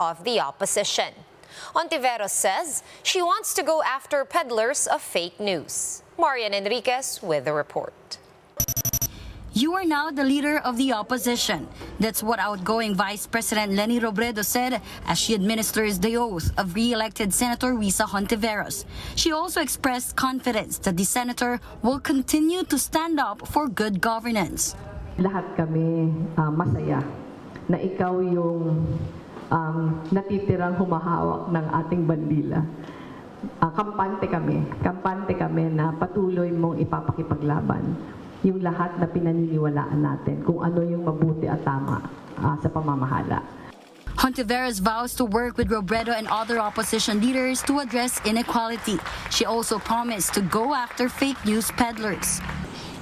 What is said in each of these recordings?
of the opposition. Hontiveros says she wants to go after peddlers of fake news. Marian Enriquez with the report. You are now the leader of the opposition. That's what outgoing Vice President Leni Robredo said as she administers the oath of re-elected Senator Risa Hontiveros. She also expressed confidence that the senator will continue to stand up for good governance. Lahat kami masaya na ikaw yung natitirang humahawak ng ating bandila. Kampante kami na patuloy mong ipapakipaglaban yung lahat na pinaniniwalaan natin kung ano yung mabuti at tama sa pamamahala. Hontiveros vows to work with Robredo and other opposition leaders to address inequality. She also promised to go after fake news peddlers.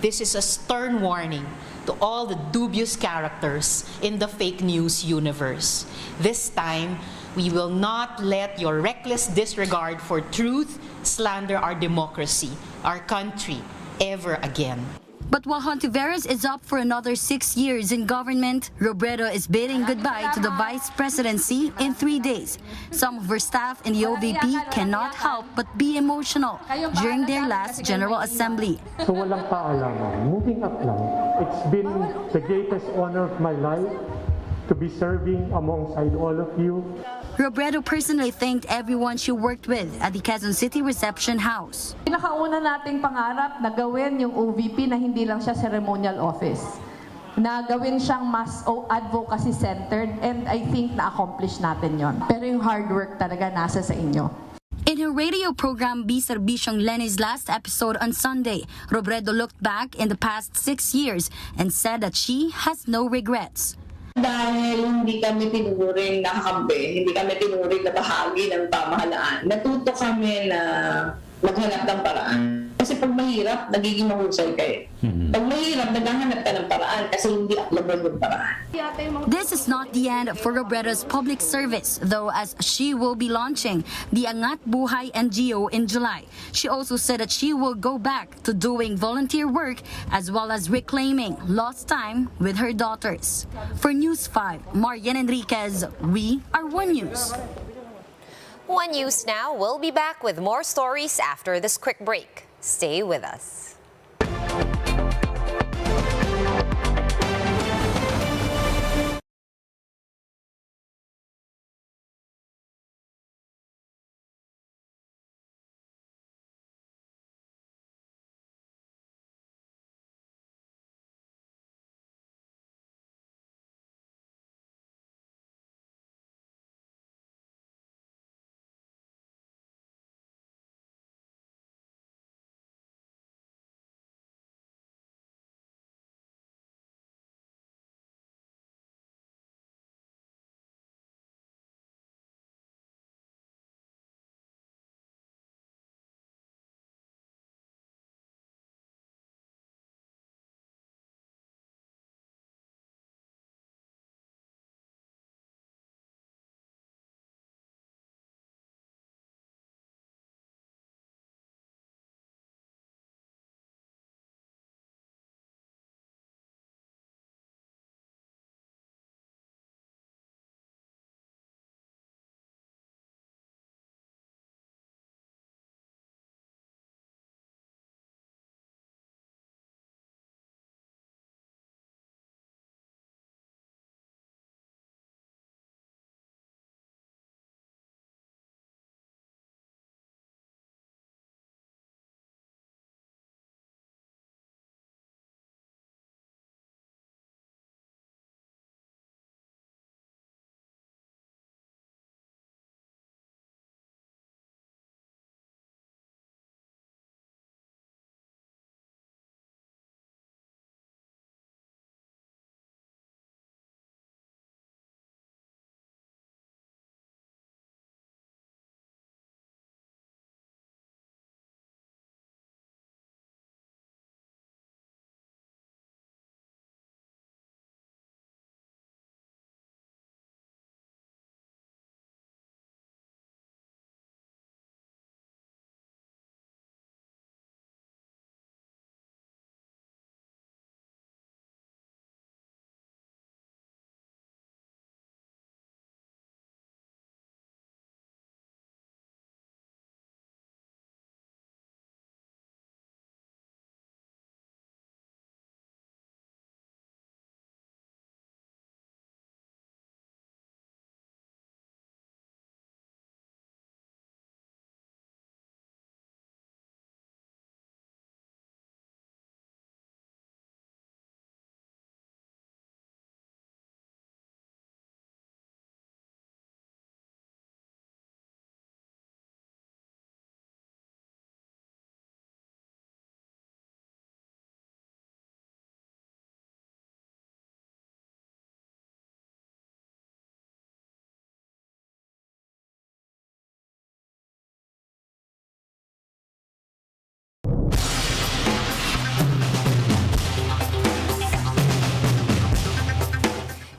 This is a stern warning to all the dubious characters in the fake news universe. This time, we will not let your reckless disregard for truth slander our democracy, our country, ever again. But while Hontiveros is up for another 6 years in government, Robredo is bidding goodbye to the vice presidency in 3 days. Some of her staff in the OVP cannot help but be emotional during their last General Assembly. So walang paalam, moving up lang. It's been the greatest honor of my life to be serving alongside all of you. Robredo personally thanked everyone she worked with at the Quezon City Reception House. Pinakauna nating pangarap na gawin yung OVP na hindi lang siya ceremonial office. Na gawin siyang mas advocacy-centered, and I think na-accomplish natin yon. Pero yung hard work talaga nasa sa inyo. In her radio program, Serbisyong Leni's last episode on Sunday, Robredo looked back in the past 6 years and said that she has no regrets. Dahil hindi kami tinuring na kakampi, hindi kami tinuring na bahagi ng pamahalaan, natuto kami na maghanap ng paraan. Kasi pag mahirap, nagiging mahusay kayo. Pag mahirap, naghahanap ka ng paraan kasi hindi aklabal yung paraan. This is not the end for Robredo's public service, though, as she will be launching the Angat Buhay NGO in July. She also said that she will go back to doing volunteer work as well as reclaiming lost time with her daughters. For News 5, Marian Enriquez, we are One News. One News now will be back with more stories after this quick break. Stay with us.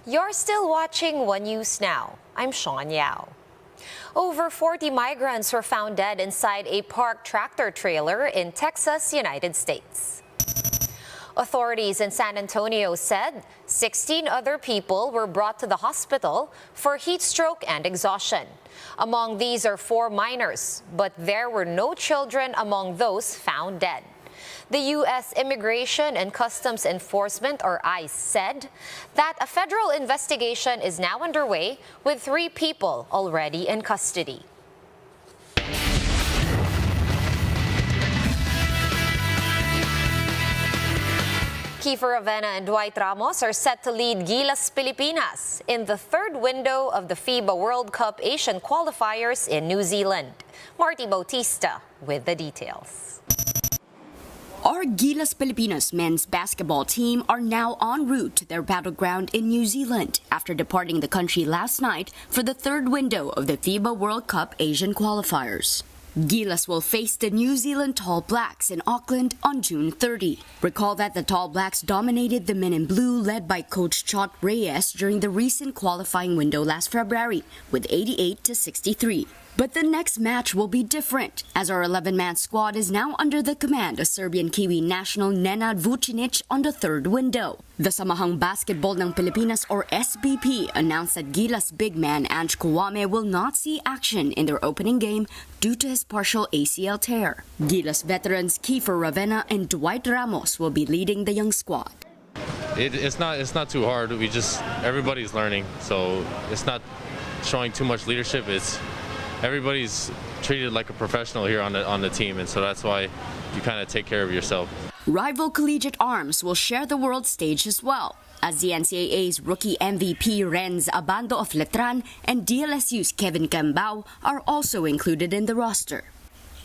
You're still watching One News Now. I'm Sean Yao. Over 40 migrants were found dead inside a parked tractor trailer in Texas, United States. Authorities in San Antonio said 16 other people were brought to the hospital for heat stroke and exhaustion. Among these are 4 minors, but there were no children among those found dead. The U.S. Immigration and Customs Enforcement, or ICE, said that a federal investigation is now underway with 3 people already in custody. Kiefer Ravena and Dwight Ramos are set to lead Gilas Pilipinas in the 3rd window of the FIBA World Cup Asian qualifiers in New Zealand. Marty Bautista with the details. Our Gilas Pilipinas men's basketball team are now en route to their battleground in New Zealand after departing the country last night for the 3rd window of the FIBA World Cup Asian qualifiers. Gilas will face the New Zealand Tall Blacks in Auckland on June 30. Recall that the Tall Blacks dominated the men in blue led by coach Chot Reyes during the recent qualifying window last February with 88-63. But the next match will be different, as our 11-man squad is now under the command of Serbian Kiwi national Nenad Vucinic on the 3rd window. The Samahang Basketball ng Pilipinas, or SBP, announced that Gilas big man Ange Kouame will not see action in their opening game due to his partial ACL tear. Gilas veterans Kiefer Ravena and Dwight Ramos will be leading the young squad. It's not too hard. Everybody's learning, so it's not showing too much leadership. Everybody's treated like a professional here on the team, and so that's why you kind of take care of yourself. Rival Collegiate Arms will share the world stage as well, as the NCAA's rookie MVP Renz Abando of Letran and DLSU's Kevin QUIAMBAO are also included in the roster.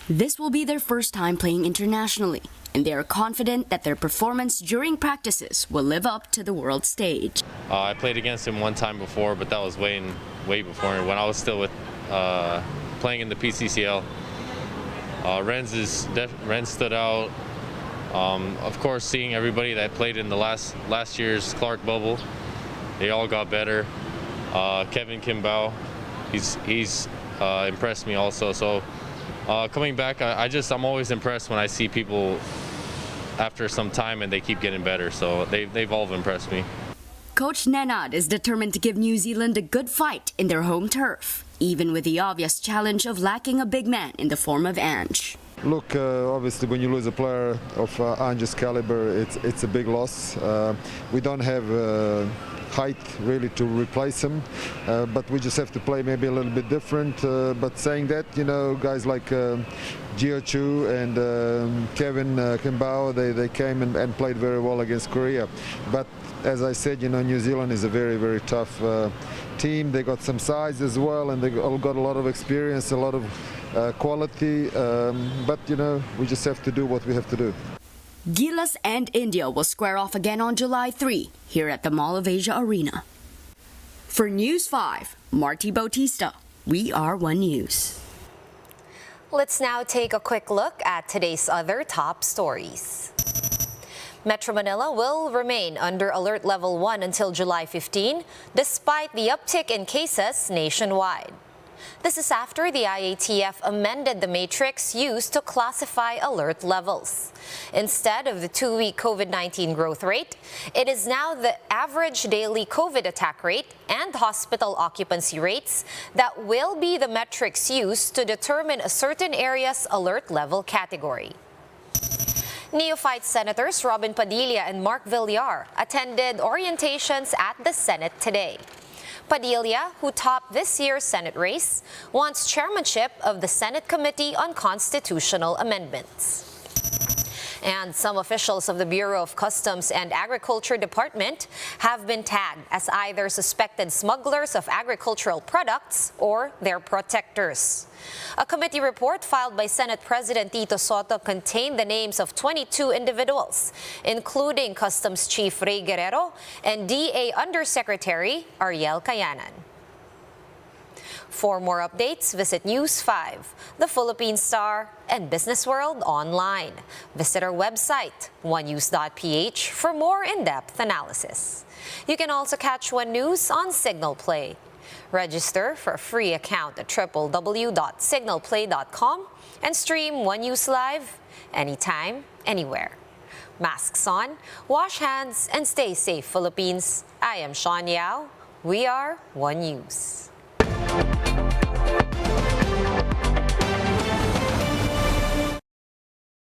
This will be their first time playing internationally, and they are confident that their performance during practices will live up to the world stage. I played against him one time before, but that was way before when I was still with playing in the PCCL. Renz stood out. Of course, seeing everybody that played in the last year's Clark bubble, they all got better. Kevin QUIAMBAO, he's impressed me also. So coming back, I'm always impressed when I see people after some time and they keep getting better. So they've all impressed me. Coach Nenad is determined to give New Zealand a good fight in their home turf, even with the obvious challenge of lacking a big man in the form of Ange. Look, obviously when you lose a player of Ange's caliber, it's a big loss. We don't have height really to replace him, but we just have to play maybe a little bit different. But saying that, guys like Gio Chu and Kevin QUIAMBAO, they came and played very well against Korea. But as I said, New Zealand is a very, very tough team. They got some size as well, and they all got a lot of experience, a lot of quality. But, we just have to do what we have to do. Gilas and India will square off again on July 3 here at the Mall of Asia Arena. For News 5, Marty Bautista, we are One News. Let's now take a quick look at today's other top stories. Metro Manila will remain under Alert Level 1 until July 15, despite the uptick in cases nationwide. This is after the IATF amended the matrix used to classify alert levels. Instead of the 2-week COVID-19 growth rate, it is now the average daily COVID attack rate and hospital occupancy rates that will be the metrics used to determine a certain area's alert level category. Neophyte Senators Robin Padilla and Mark Villar attended orientations at the Senate today. Padilla, who topped this year's Senate race, wants chairmanship of the Senate Committee on Constitutional Amendments. And some officials of the Bureau of Customs and Agriculture Department have been tagged as either suspected smugglers of agricultural products or their protectors. A committee report filed by Senate President Tito Soto contained the names of 22 individuals, including Customs Chief Ray Guerrero and DA Undersecretary Ariel Cayanan. For more updates, visit News 5, The Philippine Star, and Business World online. Visit our website, onenews.ph, for more in-depth analysis. You can also catch One News on Signal Play. Register for a free account at www.signalplay.com and stream One News live anytime, anywhere. Masks on, wash hands, and stay safe, Philippines. I am Sean Yao. We are One News.